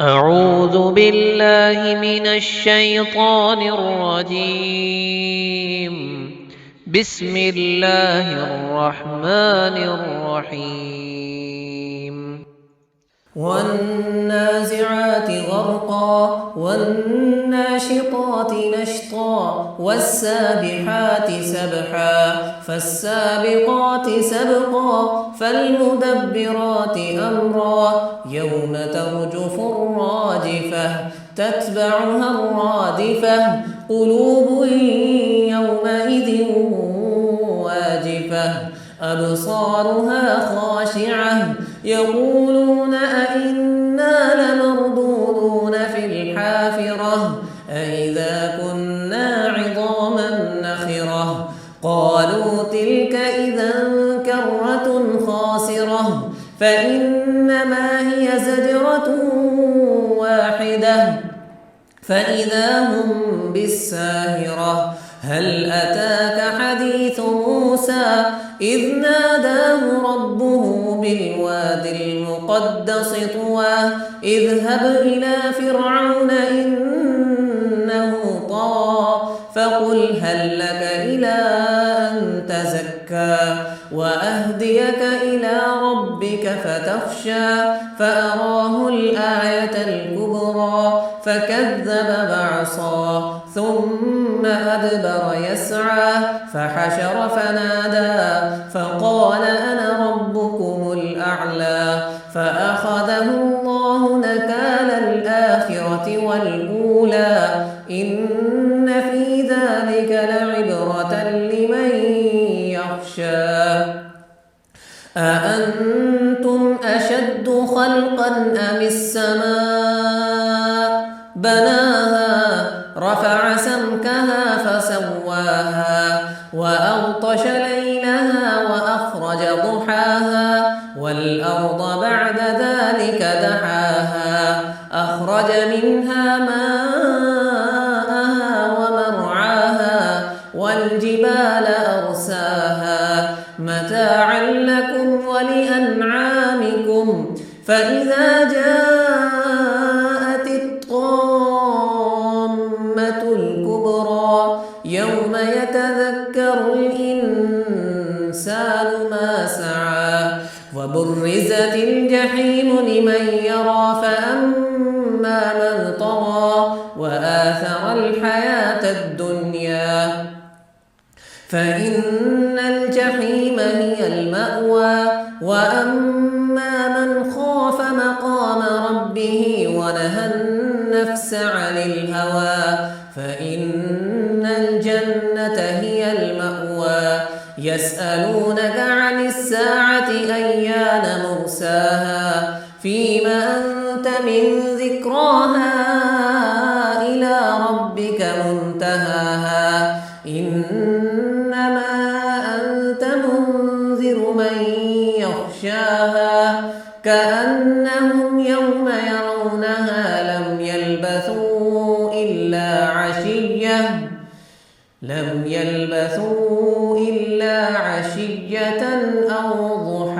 أعوذ بالله من الشيطان الرجيم. بسم الله الرحمن الرحيم. والنازعات غرقا والناشطات نشطا والسابحات سبحا فالسابقات سبقا فالمدبرات أمرا يوم ترجف الراجفة تتبعها الرادفة قلوب يومئذ واجفة أبصارها خاشعة يقولون أئنا لمردودون في الحافرة أئذا كنا عظاما نخرة قالوا تلك إذا كرة خاسرة فإنما هي زجرة واحدة فإذا هم بالساهرة هل أتاك حديث موسى إذ ناداه ربه بالواد المقدس طوى اذهب إلى فرعون إنه طغى فقل هل لك إلى أن تزكى وأهديك إلى ربك فتخشى فأراه الآية الكبرى فكذب بعصى ثم أدبر يسعى فحشر فنادى فقال أنا ربكم الأعلى فأخذه الله نكال الآخرة والأولى إن في ذلك لعبرة لمن يخشى أأنتم أشد خلقا أم السماء بناها رفع سمكها فسواها وأغطش ليلها وأخرج ضحاها والأرض بعد ذلك دحاها أخرج منها ماءها ومرعاها والجبال أرساها متاعا لكم ولأنعامكم فإذا جاءت الطامة الكبرى يوم يتذكر الإنسان ما سعى وبرزت الجحيم لمن يرى فأما من طغى وآثر الحياة الدنيا فإن الجحيم هي المأوى وأما من خاف مقام ربه ونهى النفس عن الهوى فإن الجنة هي المأوى يسألونك عن الساعة أيان مرساها فيما أنت من ذكراها إلى ربك منتهاها إنما أنت منذر من يخشاها كأنهم يوم يرونها لم يلبثوا إلا عشية أو ضحاها.